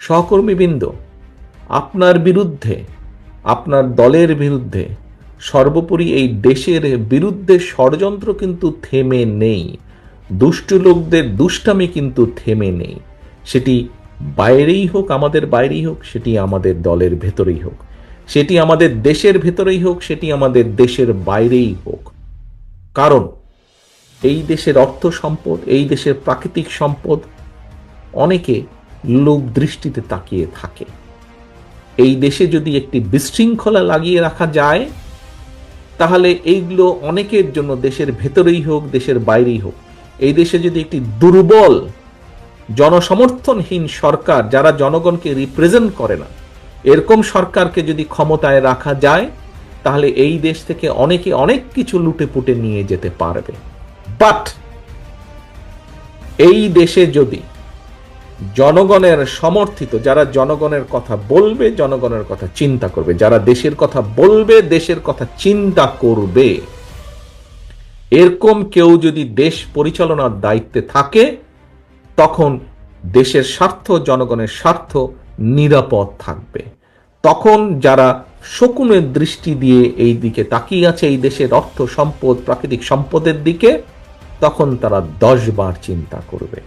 সহকর্মীবৃন্দ, আপনার বিরুদ্ধে, আপনার দলের বিরুদ্ধে, সর্বোপরি এই দেশের বিরুদ্ধে ষড়যন্ত্র কিন্তু থেমে নেই। দুষ্টু লোকদের দুষ্টামি কিন্তু থেমে নেই। সেটি বাইরেই হোক, আমাদের বাইরেই হোক, সেটি আমাদের দলের ভেতরেই হোক, সেটি আমাদের দেশের ভেতরেই হোক, সেটি আমাদের দেশের বাইরেই হোক। কারণ এই দেশের অর্থ সম্পদ, এই দেশের প্রাকৃতিক সম্পদ অনেকে লোভ দৃষ্টিতে তাকিয়ে থাকে। এই দেশে যদি একটি বিশৃঙ্খলা লাগিয়ে রাখা যায়, তাহলে এইগুলো অনেকের জন্য, দেশের ভেতরেই হোক, দেশের বাইরেই হোক, এই দেশে যদি একটি দুর্বল, জনসমর্থনহীন সরকার, যারা জনগণকে রিপ্রেজেন্ট করে না, এরকম সরকারকে যদি ক্ষমতায় রাখা যায়, তাহলে এই দেশ থেকে অনেকে অনেক কিছু লুটে পুটে নিয়ে যেতে পারবে। বাট এই দেশে যদি জনগণের সমর্থিত, যারা জনগণের কথা বলবে, জনগণের কথা চিন্তা করবে, যারা দেশের কথা বলবে, দেশের কথা চিন্তা করবে, এরকম কেউ যদি দেশ পরিচালনার দায়িত্বে থাকে, তখন দেশের স্বার্থ, জনগণের স্বার্থ নিরাপদ থাকবে। তখন যারা শকুনের দৃষ্টি দিয়ে এই দিকে তাকিয়ে আছে, এই দেশের অর্থ সম্পদ, প্রাকৃতিক সম্পদের দিকে, তখন তারা 10 বার চিন্তা করবে।